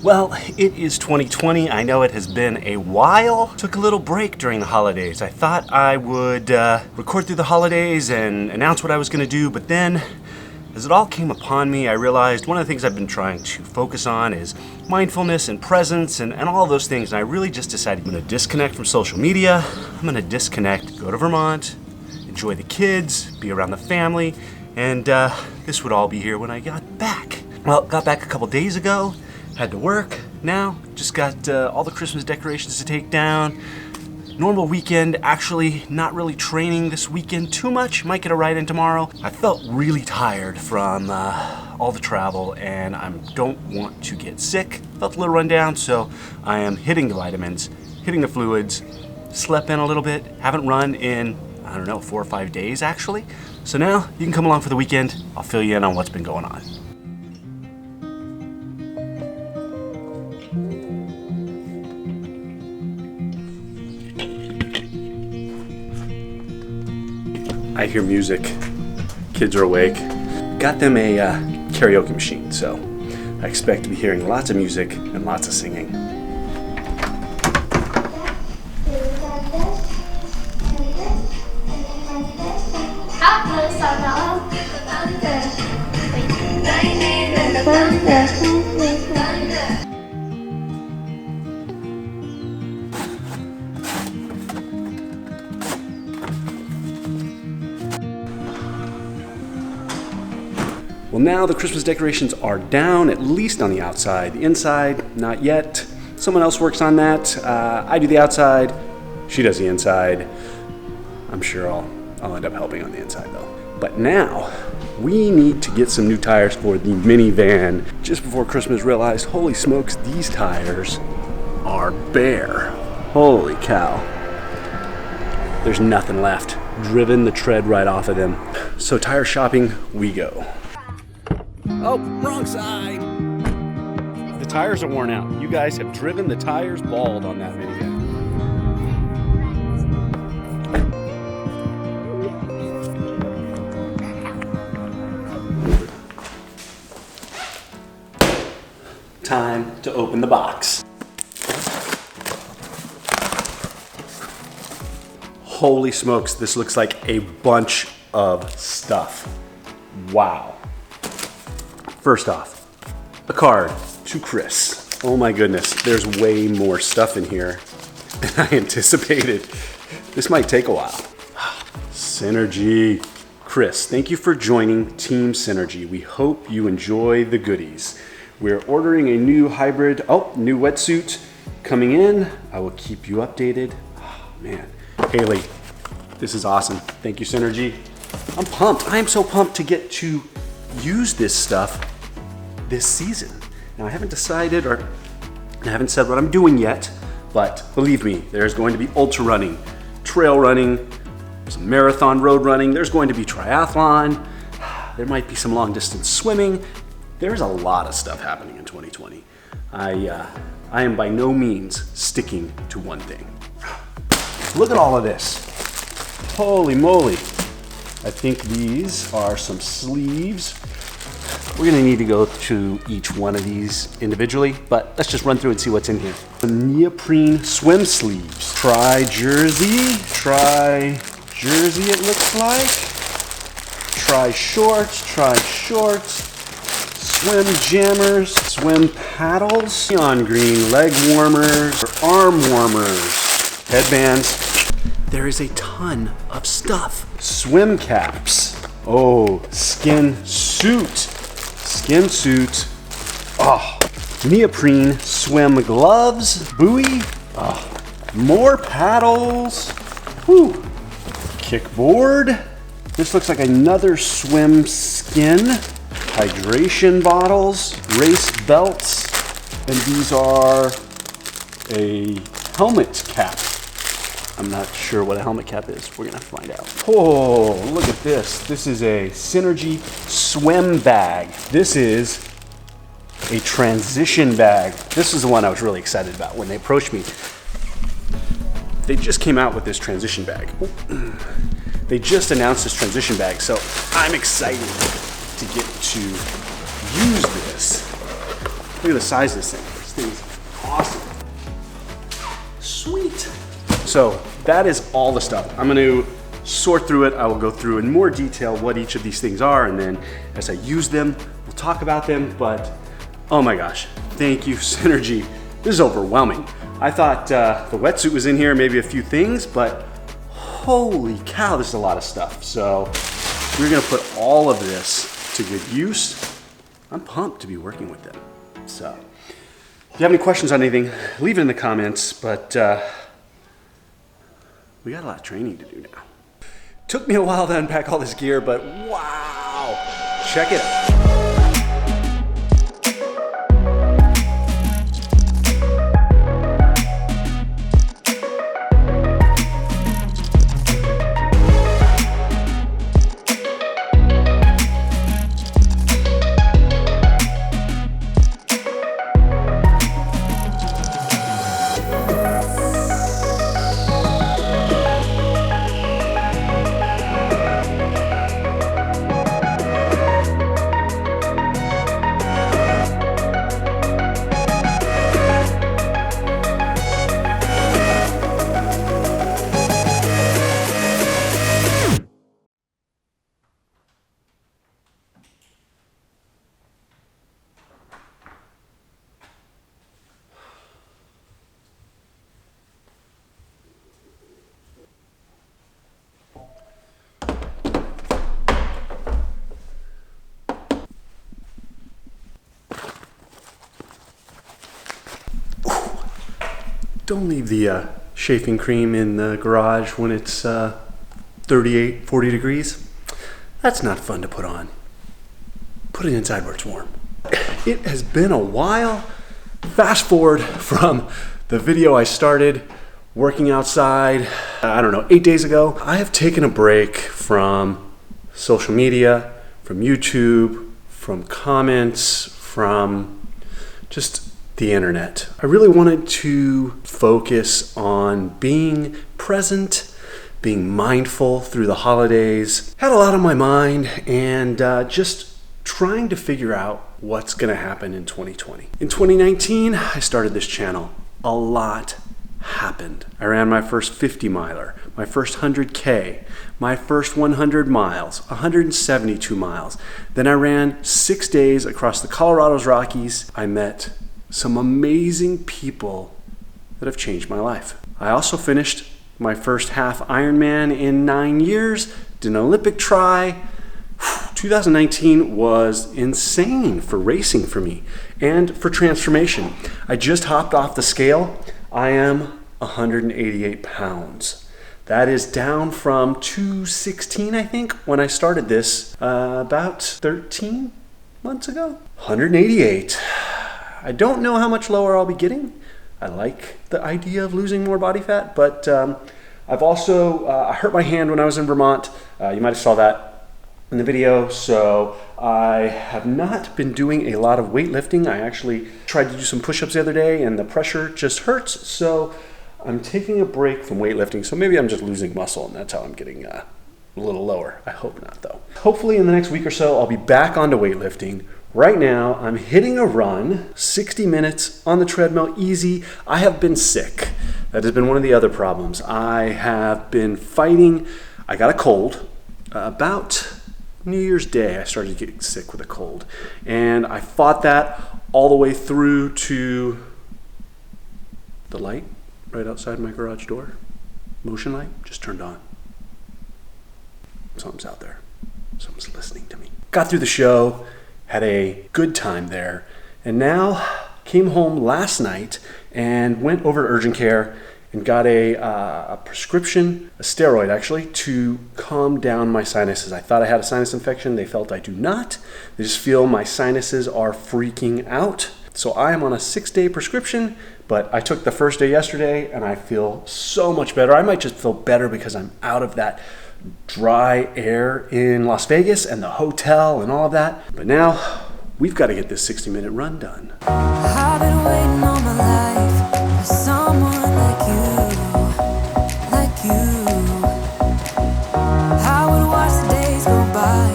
Well, it is 2020. I know it has been a while. Took a little break during the holidays. I thought I would record through the holidays and announce what I was going to do, but then as it all came upon me, I realized one of the things I've been trying to focus on is mindfulness and presence and all those things. And I really just decided I'm going to disconnect from social media. I'm going to disconnect, go to Vermont, enjoy the kids, be around the family, and this would all be here when I got back. Well, got back a couple days ago. Had to work. Now, just got all the Christmas decorations to take down. Normal weekend, actually not really training this weekend too much. Might get a ride in tomorrow. I felt really tired from all the travel and I don't want to get sick. Felt a little run down, so I am hitting the vitamins, hitting the fluids, slept in a little bit, haven't run in, I don't know, 4 or 5 days actually. So now you can come along for the weekend. I'll fill you in on what's been going on. I hear music, kids are awake. Got them a karaoke machine, so I expect to be hearing lots of music and lots of singing. Well, now the Christmas decorations are down, at least on the outside. The inside, not yet. Someone else works on that. I do the outside, she does the inside. I'm sure I'll end up helping on the inside though. But now, we need to get some new tires for the minivan. Just before Christmas, realized, holy smokes, these tires are bare. Holy cow. There's nothing left. Driven the tread right off of them. So tire shopping we go. Oh, wrong side. The tires are worn out. You guys have driven the tires bald on that minivan. Time to open the box. Holy smokes, this looks like a bunch of stuff. Wow. First off, a card to Chris. Oh my goodness, there's way more stuff in here than I anticipated. This might take a while. Synergy. Chris, thank you for joining Team Synergy. We hope you enjoy the goodies. We're ordering a new hybrid, new wetsuit coming in. I will keep you updated. Oh, man, Haley, this is awesome. Thank you, Synergy. I'm pumped. I am so pumped to get to use this stuff this season. Now I haven't decided or I haven't said what I'm doing yet, but believe me, there's going to be ultra running, trail running, some marathon road running, there's going to be triathlon, there might be some long distance swimming. There's a lot of stuff happening in 2020. I am by no means sticking to one thing. Look at all of this. Holy moly. I think these are some sleeves. We're gonna need to go to each one of these individually, but let's just run through and see what's in here. The neoprene swim sleeves. Tri-jersey it looks like. Tri-shorts, swim jammers, swim paddles, neon green leg warmers, arm warmers, headbands. There is a ton of stuff. Swim caps. Oh, skin suit. Oh, neoprene swim gloves, buoy. Oh, more paddles. Whew. Kickboard. This looks like another swim skin. Hydration bottles, race belts, and these are a helmet cap. I'm not sure what a helmet cap is. We're gonna find out. Oh, look at this. This is a Synergy swim bag. This is a transition bag. This is the one I was really excited about when they approached me. They just came out with this transition bag. They just announced this transition bag, so I'm excited to get to use this. Look at the size of this thing. It's thing's awesome. Sweet. So that is all the stuff. I'm going to sort through it. I will go through in more detail what each of these things are, and then as I use them, we'll talk about them. But oh my gosh, thank you, Synergy. This is overwhelming. I thought the wetsuit was in here, maybe a few things, but holy cow, this is a lot of stuff. So we're gonna put all of this to good use. I'm pumped to be working with them. So if you have any questions on anything, leave it in the comments, but we got a lot of training to do now. Took me a while to unpack all this gear, but wow, check it out. Don't leave the shaving cream in the garage when it's 38, 40 degrees. That's not fun to put on. Put it inside where it's warm. It has been a while. Fast forward from the video I started working outside, 8 days ago. I have taken a break from social media, from YouTube, from comments, from just the internet. I really wanted to focus on being present, being mindful through the holidays. Had a lot on my mind, and just trying to figure out what's gonna happen in 2020. In 2019, I started this channel. A lot happened. I ran my first 50 miler, my first 100K, my first 100 miles, 172 miles. Then I ran 6 days across the Colorado's Rockies. I met some amazing people that have changed my life. I also finished my first half Ironman in 9 years, did an Olympic try. 2019 was insane for racing for me and for transformation. I just hopped off the scale. I am 188 pounds. That is down from 216, I think, when I started this about 13 months ago. 188. I don't know how much lower I'll be getting. I like the idea of losing more body fat, but I've also, I hurt my hand when I was in Vermont. You might have saw that in the video. So I have not been doing a lot of weightlifting. I actually tried to do some push-ups the other day and the pressure just hurts. So I'm taking a break from weightlifting. So maybe I'm just losing muscle and that's how I'm getting a little lower. I hope not though. Hopefully in the next week or so, I'll be back onto weightlifting. Right now, I'm hitting a run, 60 minutes on the treadmill, easy. I have been sick. That has been one of the other problems. I have been fighting. I got a cold. About New Year's Day, I started getting sick with a cold. And I fought that all the way through to the light right outside my garage door. Motion light just turned on. Something's out there. Someone's listening to me. Got through the show. Had a good time there, and now came home last night and went over to urgent care and got a prescription, a steroid actually, to calm down my sinuses. I thought I had a sinus infection. They felt I do not. They just feel my sinuses are freaking out. So I am on a 6-day prescription, but I took the first day yesterday and I feel so much better. I might just feel better because I'm out of that dry air in Las Vegas and the hotel and all of that. But now we've got to get this 60-minute run done. I've been waiting all my life for someone like you. I would watch the days go by,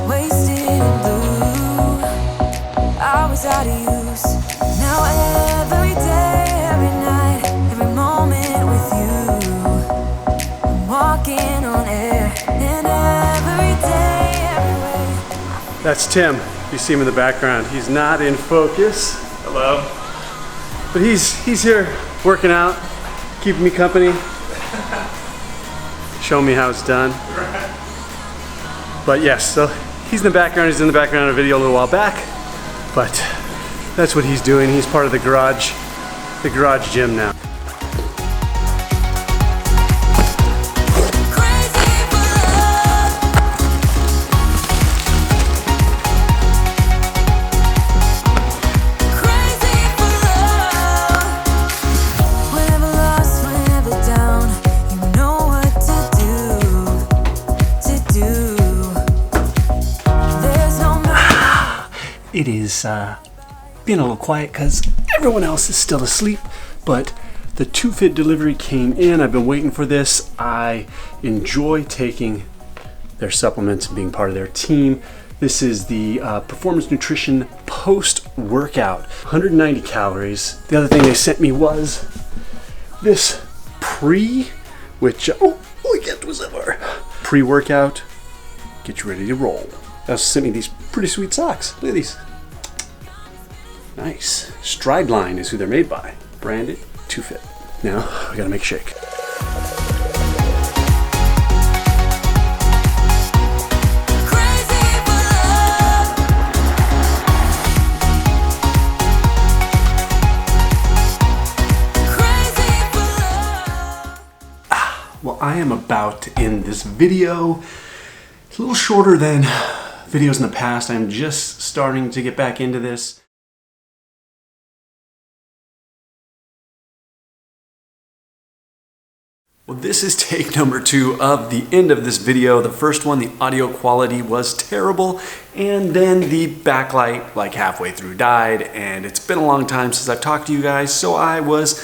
wasted and blue. I was out of use. Now That's Tim. You see him in the background. He's not in focus. Hello. But he's here working out, keeping me company, showing me how it's done. But yes, so he's in the background. He's in the background of a video a little while back, but that's what he's doing. He's part of the garage gym now. It is being a little quiet because everyone else is still asleep, but the 2Fit delivery came in. I've been waiting for this. I enjoy taking their supplements and being part of their team. This is the Performance Nutrition post-workout, 190 calories. The other thing they sent me was this pre-workout, get you ready to roll. They also sent me these pretty sweet socks. Look at these. Nice. Strideline is who they're made by. Branded 2Fit. Now, I gotta make a shake. Well, I am about to end this video. It's a little shorter than videos in the past. I'm just starting to get back into this. Well, this is take number 2 of the end of this video. The first one, the audio quality was terrible, and then the backlight like halfway through died, and it's been a long time since I've talked to you guys, so I was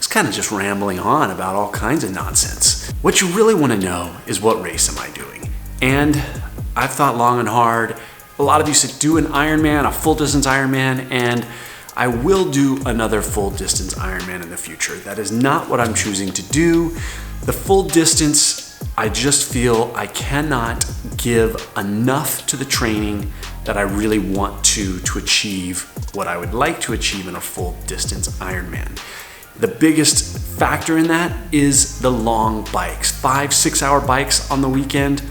kind of just rambling on about all kinds of nonsense. What you really want to know is what race am I doing? And I've thought long and hard. A lot of you said do an Ironman, a full distance Ironman, and I will do another full distance Ironman in the future. That is not what I'm choosing to do. The full distance, I just feel I cannot give enough to the training that I really want to achieve what I would like to achieve in a full distance Ironman. The biggest factor in that is the long bikes, 5-6 hour bikes on the weekend.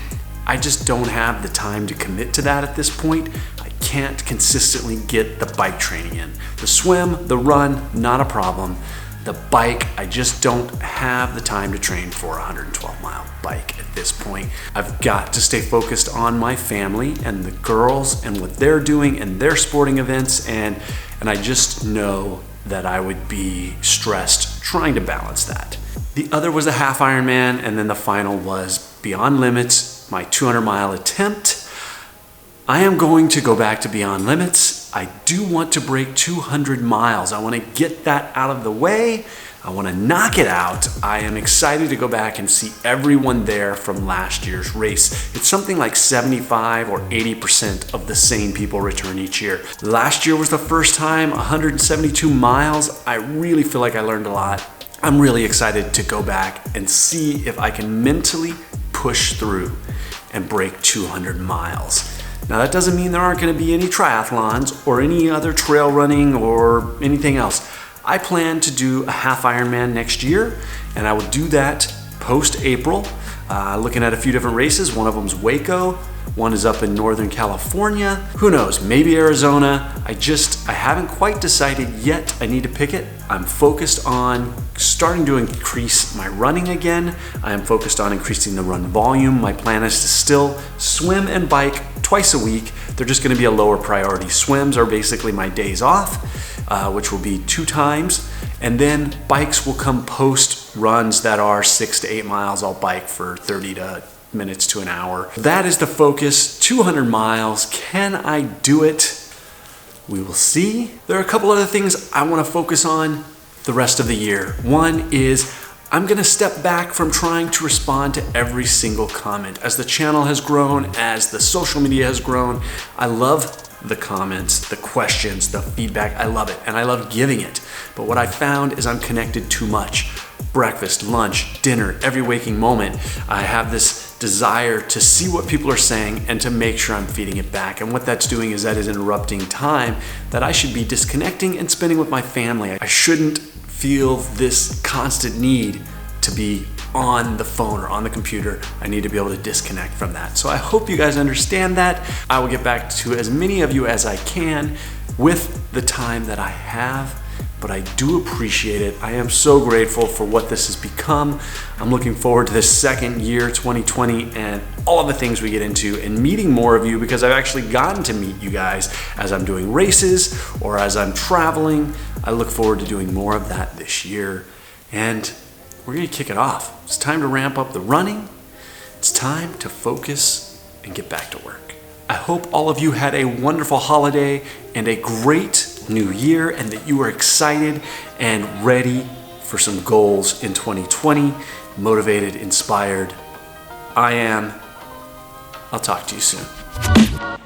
I just don't have the time to commit to that at this point. I can't consistently get the bike training in. The swim, the run, not a problem. The bike, I just don't have the time to train for a 112-mile bike at this point. I've got to stay focused on my family and the girls and what they're doing and their sporting events, and I just know that I would be stressed trying to balance that. The other was a half Ironman, and then the final was Beyond Limits, my 200-mile attempt. I am going to go back to Beyond Limits. I do want to break 200 miles. I want to get that out of the way. I want to knock it out. I am excited to go back and see everyone there from last year's race. It's something like 75 or 80% of the same people return each year. Last year was the first time, 172 miles. I really feel like I learned a lot. I'm really excited to go back and see if I can mentally push through and break 200 miles. Now that doesn't mean there aren't going to be any triathlons or any other trail running or anything else. I plan to do a half Ironman next year, and I will do that post-April, looking at a few different races. One of them's Waco, one is up in Northern California. Who knows, maybe Arizona. I haven't quite decided yet. I need to pick it. I'm focused on starting to increase my running again. I am focused on increasing the run volume. My plan is to still swim and bike twice a week. They're just gonna be a lower priority. Swims are basically my days off, which will be 2 times. And then bikes will come post runs that are 6 to 8 miles. I'll bike for 30 minutes to an hour. That is the focus, 200 miles. Can I do it? We will see. There are a couple other things I wanna focus on the rest of the year. One is I'm gonna step back from trying to respond to every single comment. As the channel has grown, as the social media has grown, I love the comments, the questions, the feedback. I love it, and I love giving it. But what I found is I'm connected too much. Breakfast, lunch, dinner, every waking moment. I have this desire to see what people are saying and to make sure I'm feeding it back. And what that's doing is that is interrupting time that I should be disconnecting and spending with my family. I shouldn't feel this constant need to be on the phone or on the computer. I need to be able to disconnect from that. So I hope you guys understand that. I will get back to as many of you as I can with the time that I have, but I do appreciate it. I am so grateful for what this has become. I'm looking forward to this second year, 2020, and all of the things we get into and meeting more of you, because I've actually gotten to meet you guys as I'm doing races or as I'm traveling. I look forward to doing more of that this year, and we're gonna kick it off. It's time to ramp up the running. It's time to focus and get back to work. I hope all of you had a wonderful holiday and a great new year, and that you are excited and ready for some goals in 2020, motivated, inspired. I am. I'll talk to you soon.